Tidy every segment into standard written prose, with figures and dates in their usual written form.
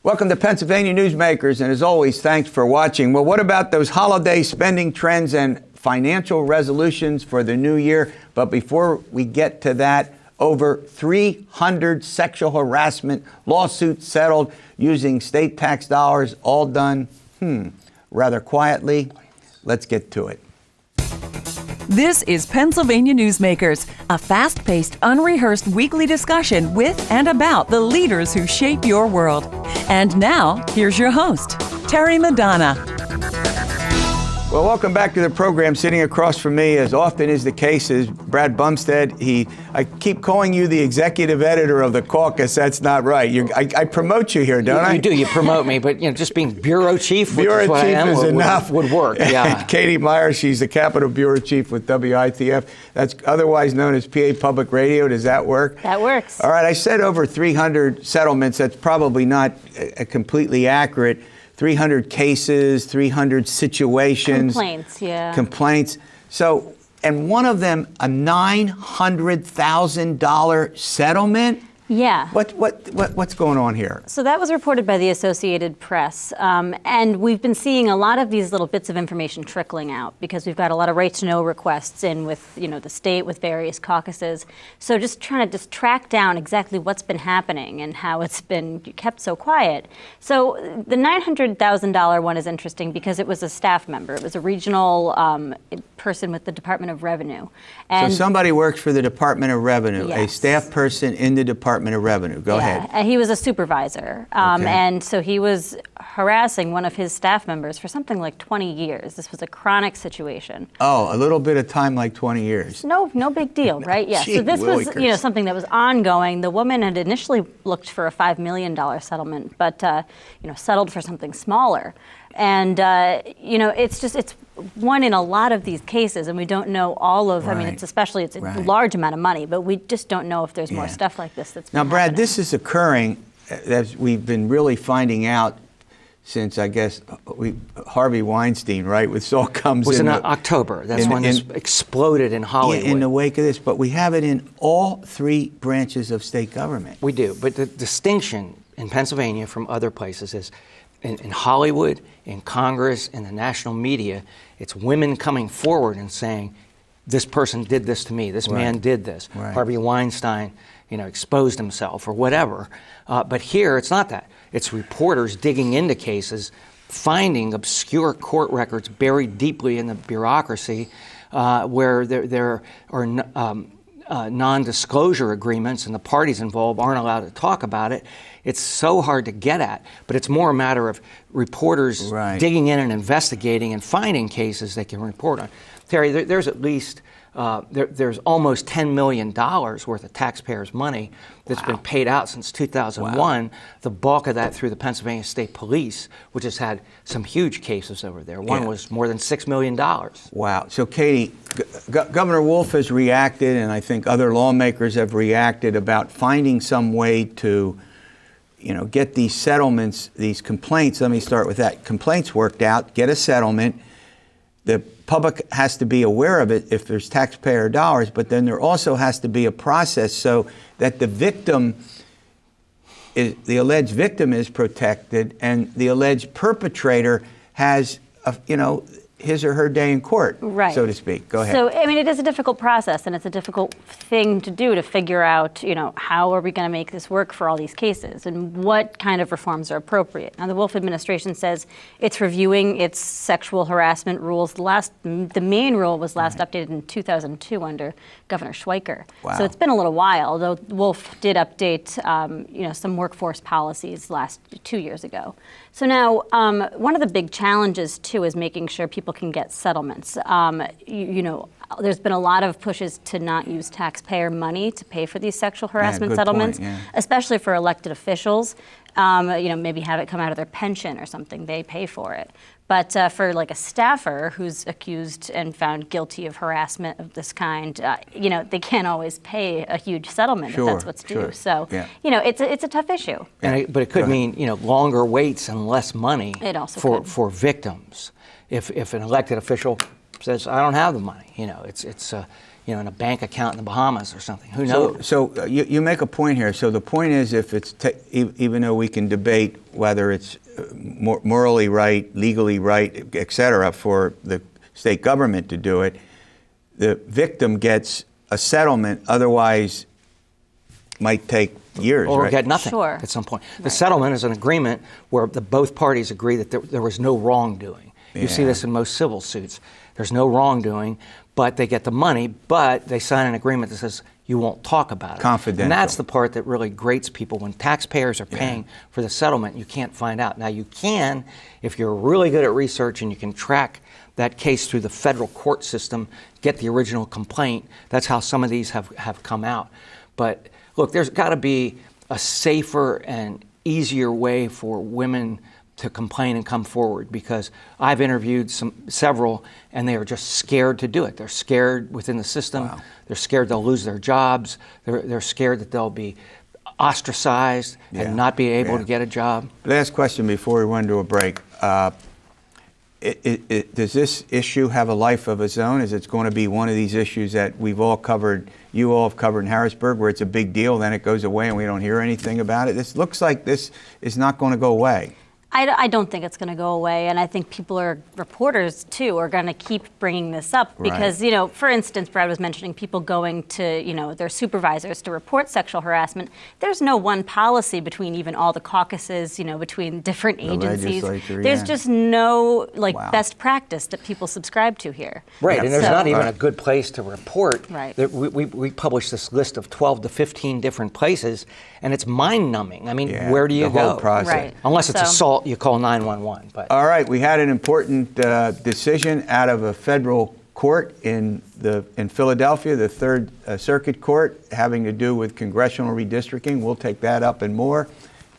Welcome to Pennsylvania Newsmakers, and as always, thanks for watching. Well, what about those holiday spending trends and financial resolutions for the new year? But before we get to that, over 300 sexual harassment lawsuits settled using state tax dollars, all done, rather quietly. Let's get to it. This is Pennsylvania Newsmakers, a fast-paced, unrehearsed weekly discussion with and about the leaders who shape your world. And now, here's your host, Terry Madonna. Well, welcome back to the program. Sitting across from me, as often is the case, is Brad Bumsted. I keep calling you the executive editor of The Caucus. That's not right. I promote you here, don't I? You do. You promote me, but just being bureau chief, which bureau is what chief I am, is enough. Would work. Yeah. Katie Meyer, she's the Capitol Bureau Chief with WITF. That's otherwise known as PA Public Radio. Does that work? That works. All right. I said over 300 settlements. That's probably not completely accurate. 300 cases, 300 situations. Complaints, yeah. Complaints. So, and one of them, a $900,000 settlement? Yeah. What's going on here? So that was reported by the Associated Press, and we've been seeing a lot of these little bits of information trickling out because we've got a lot of right-to-know requests in with, the state with various caucuses. So just trying to track down exactly what's been happening and how it's been kept so quiet. So the $900,000 one is interesting because it was a staff member. It was a regional person with the Department of Revenue. And so somebody works for the Department of Revenue, yes. A staff person in the Department of Revenue. Go ahead. He was a supervisor, Okay. and so he was harassing one of his staff members for something like 20 years. This was a chronic situation. Oh, a little bit of time, like 20 years. No big deal, right? Yeah. Gee So this was, willikers. something that was ongoing. The woman had initially looked for a $5 million settlement, but settled for something smaller. And it's one in a lot of these cases, and we don't know all of. Right. I mean, it's a Right. large amount of money, but we just don't know if there's more stuff like this that's Now, been Brad, happening. this is occurring, as we've been really finding out since, I guess, Harvey Weinstein, right? This all comes It was in in October. That's when this exploded in Hollywood. in the wake of this, but we have it in all three branches of state government. We do, but the distinction in Pennsylvania from other places is in Hollywood, in Congress, in the national media, it's women coming forward and saying, this person did this to me, this man did this, Right. Harvey Weinstein, exposed himself or whatever. But here, it's not that. It's reporters digging into cases, finding obscure court records buried deeply in the bureaucracy where there are non-disclosure agreements and the parties involved aren't allowed to talk about it. It's so hard to get at, but it's more a matter of reporters digging in and investigating and finding cases they can report on. Terry, there's at least there's almost $10 million worth of taxpayers' money that's been paid out since 2001. The bulk of that through the Pennsylvania State Police, which has had some huge cases over there. One was more than $6 million. Wow. So, Katie, Governor Wolf has reacted, and I think other lawmakers have reacted about finding some way to, get these settlements, these complaints. Let me start with that. Complaints worked out, get a settlement. The public has to be aware of it if there's taxpayer dollars, but then there also has to be a process so that the alleged victim is protected and the alleged perpetrator has, his or her day in court, so to speak. Go ahead. So, it is a difficult process, and it's a difficult thing to do to figure out, how are we going to make this work for all these cases, and what kind of reforms are appropriate. Now, the Wolf administration says it's reviewing its sexual harassment rules. The main rule was last updated in 2002 under Governor Schweiker. Wow. So it's been a little while, though Wolf did update, some workforce policies 2 years ago. So now, one of the big challenges, too, is making sure people can get settlements. There's been a lot of pushes to not use taxpayer money to pay for these sexual harassment settlements, especially for elected officials. Maybe have it come out of their pension or something. They pay for it. But for like a staffer who's accused and found guilty of harassment of this kind, they can't always pay a huge settlement if that's what's due. So, it's a tough issue. But it could mean, longer waits and less money for victims. If an elected official says, I don't have the money, in a bank account in the Bahamas or something. Who knows? So you make a point here. So the point is, if it's even though we can debate whether it's morally right, legally right, et cetera, for the state government to do it, the victim gets a settlement. Otherwise, might take years, or right? get nothing Sure. at some point. The settlement is an agreement where both parties agree that there was no wrongdoing. You see this in most civil suits. There's no wrongdoing, but they get the money, but they sign an agreement that says you won't talk about it. Confidential. And that's the part that really grates people. When taxpayers are paying for the settlement, you can't find out. Now you can, if you're really good at research and you can track that case through the federal court system, get the original complaint. That's how some of these have come out. But look, there's got to be a safer and easier way for women to complain and come forward, because I've interviewed several, and they are just scared to do it. They're scared within the system. Wow. They're scared they'll lose their jobs. They're scared that they'll be ostracized and not be able to get a job. Last question before we run to a break. Does this issue have a life of its own? Is it going to be one of these issues that we've all covered, you all have covered in Harrisburg, where it's a big deal, then it goes away and we don't hear anything about it? This looks like this is not going to go away. I don't think it's going to go away, and I think reporters too, are going to keep bringing this up because, for instance, Brad was mentioning people going to, their supervisors to report sexual harassment. There's no one policy between even all the caucuses, between different agencies. There's just no best practice that people subscribe to here. Right, and there's not even a good place to report. Right. We published this list of 12 to 15 different places, and it's mind-numbing. I mean, where do you go? The whole process. Right. Unless it's assault, you call 911. But all right, we had an important decision out of a federal court in Philadelphia, the Third Circuit Court, having to do with congressional redistricting. We'll take that up and more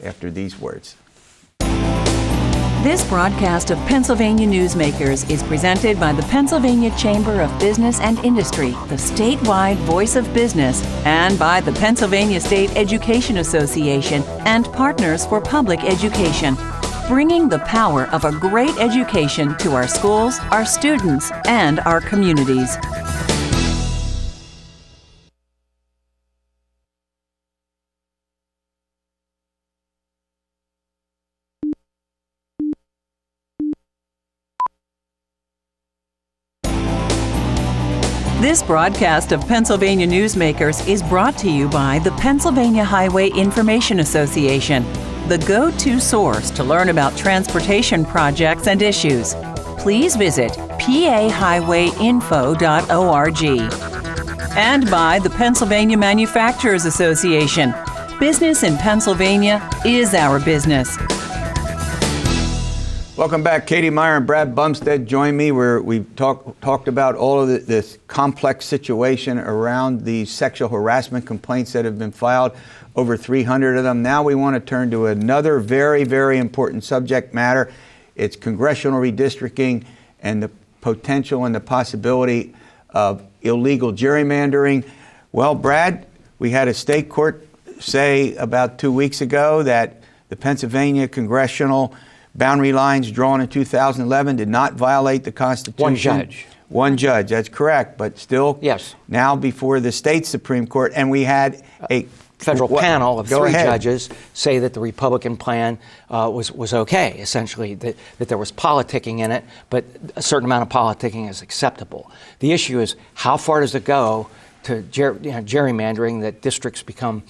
after these words. This broadcast of Pennsylvania Newsmakers is presented by the Pennsylvania Chamber of Business and Industry, the statewide voice of business, and by the Pennsylvania State Education Association and Partners for Public Education, bringing the power of a great education to our schools, our students, and our communities. This broadcast of Pennsylvania Newsmakers is brought to you by the Pennsylvania Highway Information Association, the go-to source to learn about transportation projects and issues. Please visit pahighwayinfo.org. And by the Pennsylvania Manufacturers Association. Business in Pennsylvania is our business. Welcome back. Katie Meyer and Brad Bumsted join me where we've talked about all of this complex situation around the sexual harassment complaints that have been filed, over 300 of them. Now we want to turn to another very, very important subject matter. It's congressional redistricting and the potential and the possibility of illegal gerrymandering. Well, Brad, we had a state court say about 2 weeks ago that the Pennsylvania congressional boundary lines drawn in 2011 did not violate the Constitution. One judge. One judge, that's correct, but still yes. Now before the state Supreme Court, and we had a federal panel of three ahead. judges say that the Republican plan was okay, essentially, that there was politicking in it, but a certain amount of politicking is acceptable. The issue is how far does it go to gerrymandering, that districts become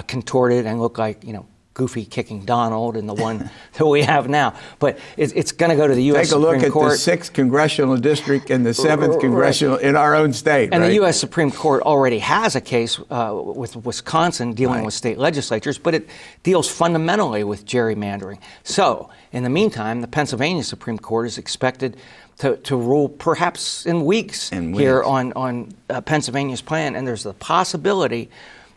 contorted and look like, Goofy kicking Donald and the one that we have now. But it's going to go to the U.S. Supreme Court. Take a look at the 6th congressional district and the 7th congressional in our own state. And the U.S. Supreme Court already has a case with Wisconsin dealing with state legislatures, but it deals fundamentally with gerrymandering. So, in the meantime, the Pennsylvania Supreme Court is expected to rule perhaps in weeks here on Pennsylvania's plan, and there's the possibility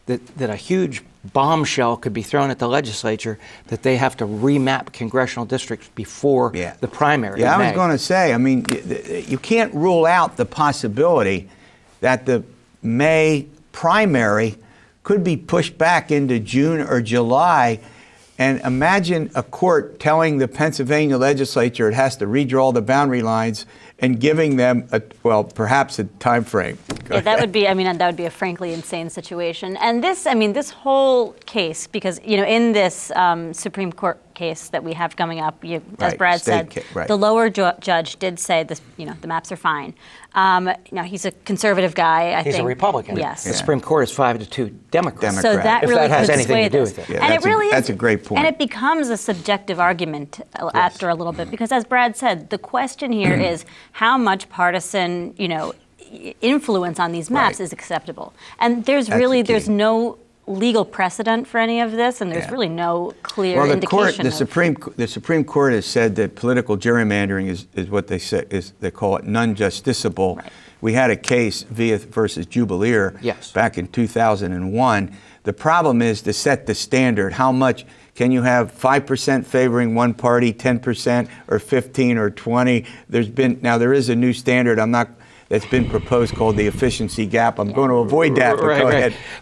that a huge bombshell could be thrown at the legislature that they have to remap congressional districts before the primary. Yeah, I was going to say, I mean, you can't rule out the possibility that the May primary could be pushed back into June or July And imagine a court telling the Pennsylvania legislature it has to redraw the boundary lines and giving them, perhaps a time frame. Yeah, that would be, that would be a frankly insane situation. And this whole case, because, in this Supreme Court case that we have coming up, as Brad said, the lower judge did say this, the maps are fine. Now, he's a conservative guy, I think. He's a Republican. Yes. The Supreme Court is 5-2 Democrat. So that if really that has could anything sway to do this. with it. Yeah, And that's a great point. And it becomes a subjective argument after a little bit, because as Brad said, the question here is how much partisan, influence on these maps is acceptable. And there's no legal precedent for any of this, and there's really no clear indication. The Supreme Court has said that political gerrymandering is what they say they call it non-justiciable. Right. We had a case, Via versus Jubileer, back in 2001. The problem is to set the standard. How much can you have 5% favoring one party, 10%, or 15 or 20? There is a new standard. That's been proposed called the efficiency gap. I'm going to avoid that, but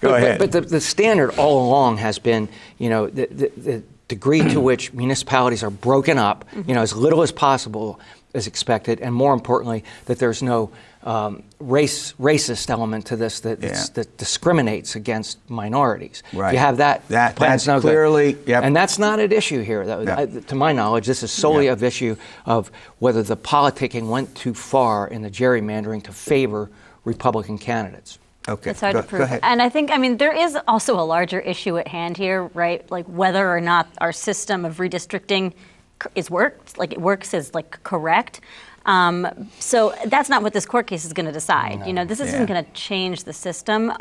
go ahead. But the standard all along has been, the degree to which municipalities are broken up, as little as possible is expected, and more importantly, that there's no racist element to this that discriminates against minorities. Right. If you have that's no clearly, good. And that's not at issue here. To my knowledge, this is solely an issue of whether the politicking went too far in the gerrymandering to favor Republican candidates. Okay. It's hard to prove. And I think, there is also a larger issue at hand here, right? Like whether or not our system of redistricting is correct. So that's not what this court case is going to decide. This isn't going to change the system.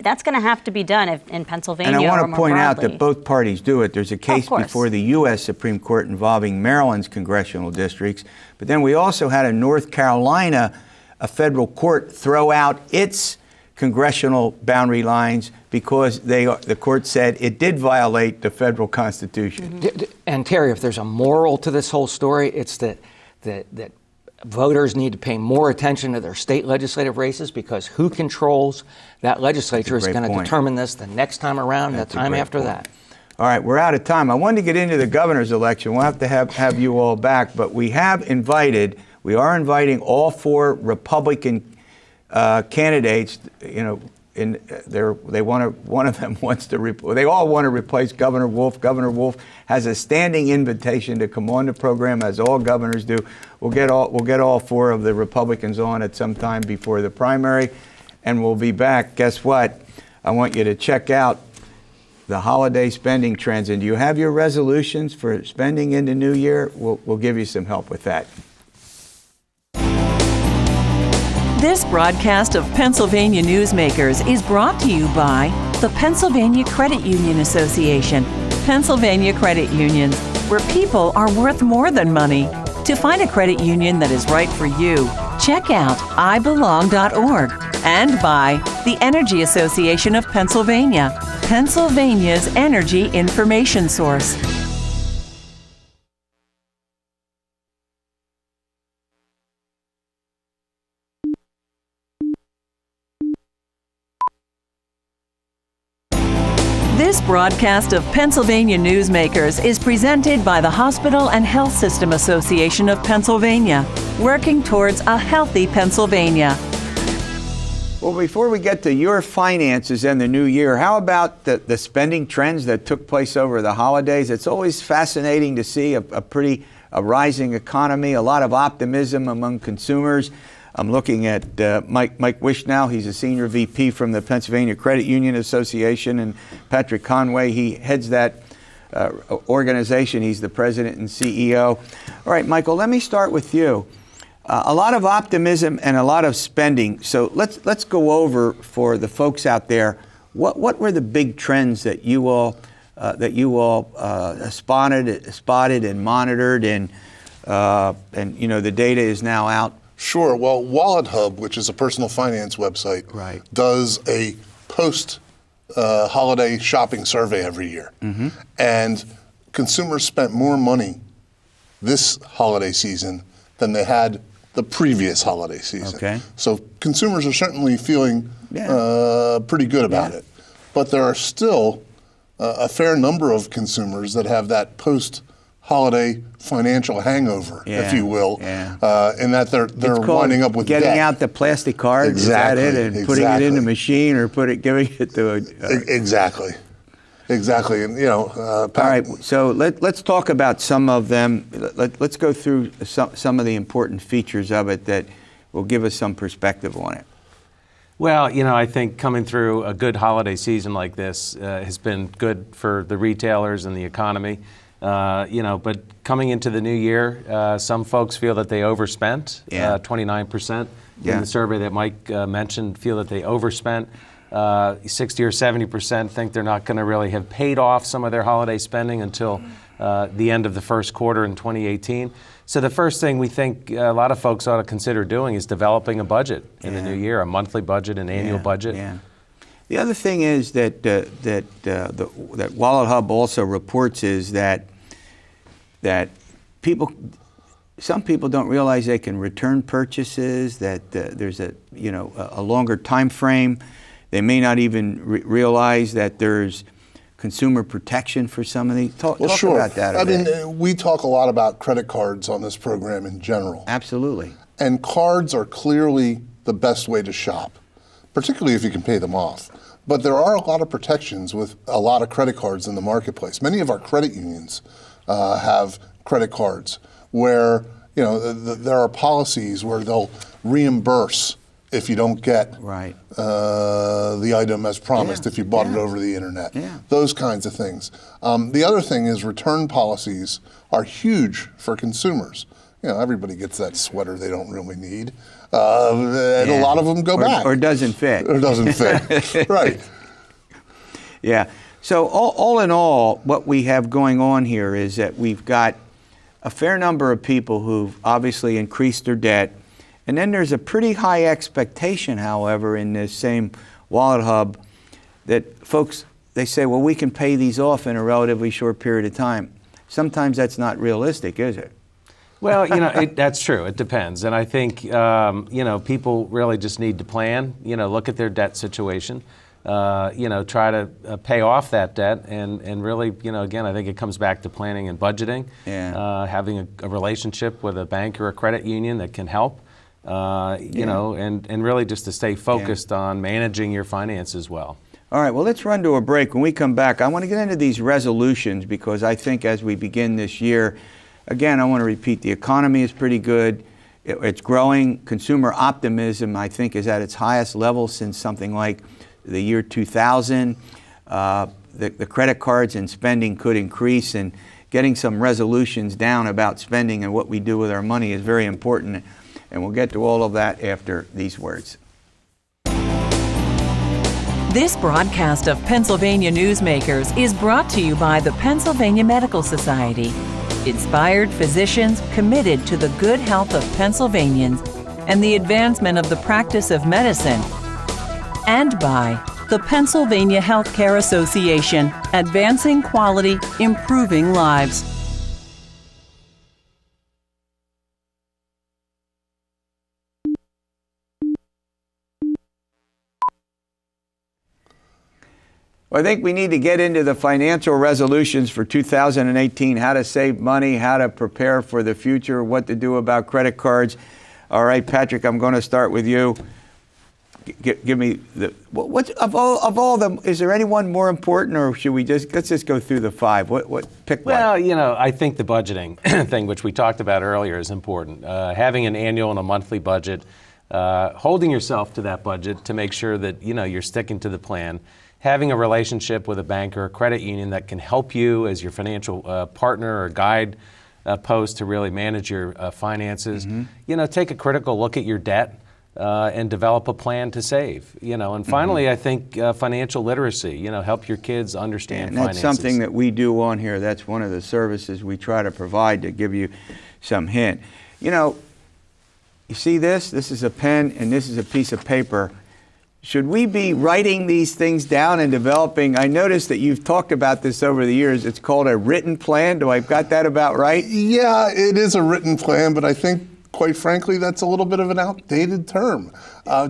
That's going to have to be done in Pennsylvania. And I want to point out that both parties do it. There's a case before the U.S. Supreme Court involving Maryland's congressional districts. But then we also had in North Carolina a federal court throw out its congressional boundary lines because the court said it did violate the federal Constitution. And Terry, if there's a moral to this whole story, it's that voters need to pay more attention to their state legislative races, because who controls that legislature is going to determine this the next time around, and the time after that. All right, we're out of time. I wanted to get into the governor's election. We'll have to have you all back, but we are inviting all 4 Republican candidates. They all want to replace Governor Wolf. Governor Wolf has a standing invitation to come on the program, as all governors do. We'll get all 4 of the Republicans on at some time before the primary, and we'll be back. Guess what? I want you to check out the holiday spending trends. And do you have your resolutions for spending in the new year? We'll give you some help with that. This broadcast of Pennsylvania Newsmakers is brought to you by the Pennsylvania Credit Union Association. Pennsylvania Credit Unions, where people are worth more than money. To find a credit union that is right for you, check out ibelong.org. And by the Energy Association of Pennsylvania, Pennsylvania's energy information source. This broadcast of Pennsylvania Newsmakers is presented by the Hospital and Health System Association of Pennsylvania, working towards a healthy Pennsylvania. Well, before we get to your finances and the new year, how about the spending trends that took place over the holidays? It's always fascinating to see a rising economy, a lot of optimism among consumers. I'm looking at Mike Wishnow. He's a senior VP from the Pennsylvania Credit Union Association, and Patrick Conway, he heads that organization. He's the president and CEO. All right, Michael, let me start with you. A lot of optimism and a lot of spending. So let's go over for the folks out there. What were the big trends that you all spotted and monitored, and the data is now out? Sure. Well, Wallet Hub, which is a personal finance website, does a post-holiday shopping survey every year. Mm-hmm. And consumers spent more money this holiday season than they had the previous holiday season. Okay. So consumers are certainly feeling pretty good about it. But there are still a fair number of consumers that have that post-holiday financial hangover, if you will, in that they're winding up with getting debt. out the plastic card. Exactly, is that it? And putting it in the machine or giving it to Exactly. Exactly, and all right, so let's talk about some of them. Let's go through some of the important features of it that will give us some perspective on it. Well, I think coming through a good holiday season like this has been good for the retailers and the economy. But coming into the new year, some folks feel that they overspent. 29% in the survey that Mike mentioned feel that they overspent. 60 or 70% think they're not going to really have paid off some of their holiday spending until the end of the first quarter in 2018. So the first thing we think a lot of folks ought to consider doing is developing a budget in the new year, a monthly budget, an annual budget. Yeah. The other thing is that Wallet Hub also reports is that some people don't realize they can return purchases, that there's a longer time frame. They may not even realize that there's consumer protection for some of these. Talk about that a bit. I mean, we talk a lot about credit cards on this program in general. Absolutely. And cards are clearly the best way to shop, particularly if you can pay them off. But there are a lot of protections with a lot of credit cards in the marketplace. Many of our credit unions have credit cards where there are policies where they'll reimburse if you don't get the item as promised, if you bought it over the internet, those kinds of things. The other thing is return policies are huge for consumers. Everybody gets that sweater they don't really need, and a lot of them go back. Or doesn't fit. Or doesn't fit, right. Yeah, so all in all, what we have going on here is that we've got a fair number of people who've obviously increased their debt. And then there's a pretty high expectation, however, in this same Wallet Hub that folks, they say, well, we can pay these off in a relatively short period of time. Sometimes that's not realistic, is it? Well, that's true. It depends. And I think, people really just need to plan, look at their debt situation, try to pay off that debt and really, again, I think it comes back to planning and budgeting, having a relationship with a bank or a credit union that can help. And really just to stay focused on managing your finances well. All right, well, let's run to a break. When we come back, I want to get into these resolutions because I think as we begin this year, again, I want to repeat, the economy is pretty good. It's growing. Consumer optimism, I think, is at its highest level since something like the year 2000. The credit cards and spending could increase, and getting some resolutions down about spending and what we do with our money is very important. And we'll get to all of that after these words. This broadcast of Pennsylvania Newsmakers is brought to you by the Pennsylvania Medical Society. Inspired physicians committed to the good health of Pennsylvanians and the advancement of the practice of medicine. And by the Pennsylvania Healthcare Association, advancing quality, improving lives. Well, I think we need to get into the financial resolutions for 2018, how to save money, how to prepare for the future, what to do about credit cards. All right, Patrick, I'm going to start with you. Give me what of all them, is there any one more important, or should we let's just go through the five? Pick one. Well, I think the budgeting thing, which we talked about earlier, is important. Having an annual and a monthly budget, holding yourself to that budget to make sure that you're sticking to the plan. Having a relationship with a bank or a credit union that can help you as your financial partner or guide post to really manage your finances. Mm-hmm. Take a critical look at your debt and develop a plan to save. And finally, I think financial literacy. Help your kids understand finances. That's something that we do on here. That's one of the services we try to provide to give you some hint. You see this? This is a pen and this is a piece of paper. Should we be writing these things down and developing? I noticed that you've talked about this over the years. It's called a written plan. Do I got that about right? Yeah, it is a written plan, but I think, quite frankly, that's a little bit of an outdated term.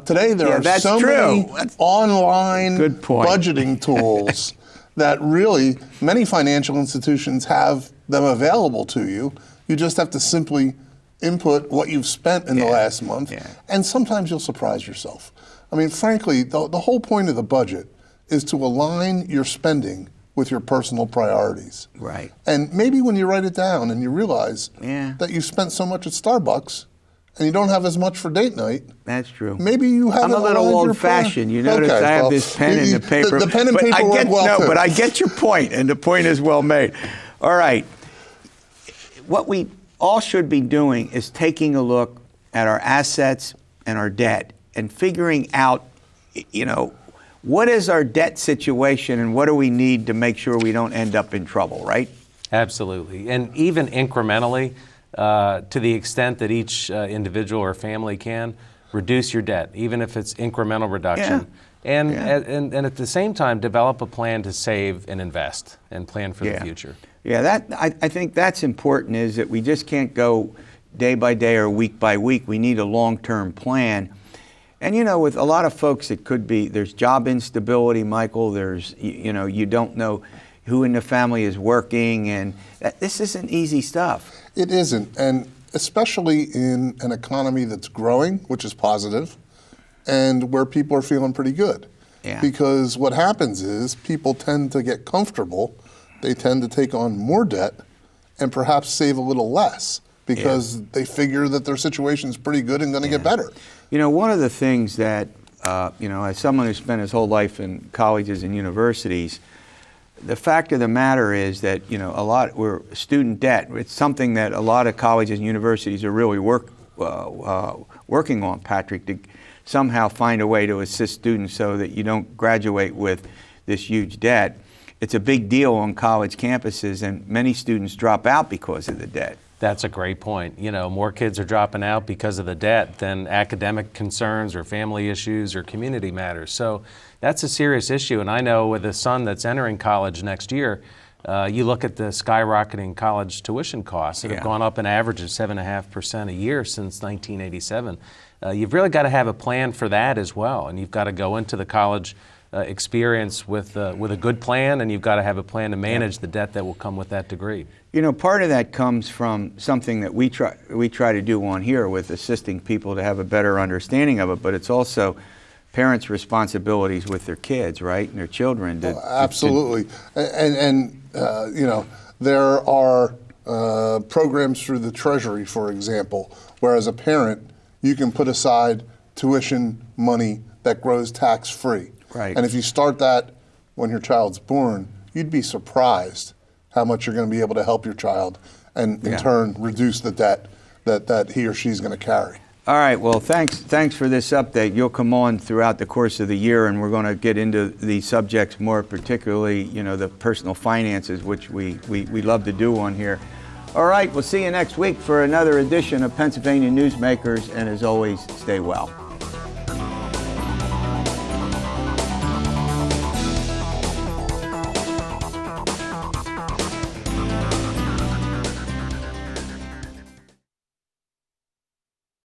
Today, there are so many online budgeting tools that really many financial institutions have them available to you. You just have to simply input what you've spent in the last month, and sometimes you'll surprise yourself. I mean, frankly, the whole point of the budget is to align your spending with your personal priorities. Right. And maybe when you write it down and you realize that you spent so much at Starbucks and you don't have as much for date night. That's true. Maybe you have. I'm a little old-fashioned. You notice I have this pen and the paper. The pen and paper work well too. But I get your point, and the point is well made. All right. What we all should be doing is taking a look at our assets and our debt and figuring out, you know, what is our debt situation and what do we need to make sure we don't end up in trouble, right? Absolutely. And even incrementally, to the extent that each individual or family can, reduce your debt, even if it's incremental reduction. And at the same time, develop a plan to save and invest and plan for the future. Yeah, I think that's important, is that we just can't go day by day or week by week. We need a long-term plan. And, you know, with a lot of folks, it could be, there's job instability, Michael. There's, you know, you don't know who in the family is working, and this isn't easy stuff. It isn't, and especially in an economy that's growing, which is positive, and where people are feeling pretty good. Yeah. Because what happens is people tend to get comfortable. They tend to take on more debt and perhaps save a little less because they figure that their situation is pretty good and going to get better. You know, one of the things that, you know, as someone who spent his whole life in colleges and universities, the fact of the matter is that, you know, we're student debt. It's something that a lot of colleges and universities are really working on, Patrick, to somehow find a way to assist students so that you don't graduate with this huge debt. It's a big deal on college campuses, and many students drop out because of the debt. That's a great point. You know, more kids are dropping out because of the debt than academic concerns or family issues or community matters. So that's a serious issue. And I know with a son that's entering college next year, you look at the skyrocketing college tuition costs that have gone up an average of 7.5% a year since 1987. You've really got to have a plan for that as well. And you've got to go into the college experience with a good plan, and you've got to have a plan to manage the debt that will come with that degree. You know, part of that comes from something that we try to do on here with assisting people to have a better understanding of it, but it's also parents' responsibilities with their kids, right, and their children. Absolutely. And you know, there are programs through the Treasury, for example, where as a parent, you can put aside tuition money that grows tax-free. Right. And if you start that when your child's born, you'd be surprised how much you're going to be able to help your child and in turn reduce the debt that he or she's going to carry. All right, well, thanks for this update. You'll come on throughout the course of the year, and we're going to get into these subjects more, particularly, you know, the personal finances, which we love to do on here. All right, we'll see you next week for another edition of Pennsylvania Newsmakers, and as always, stay well.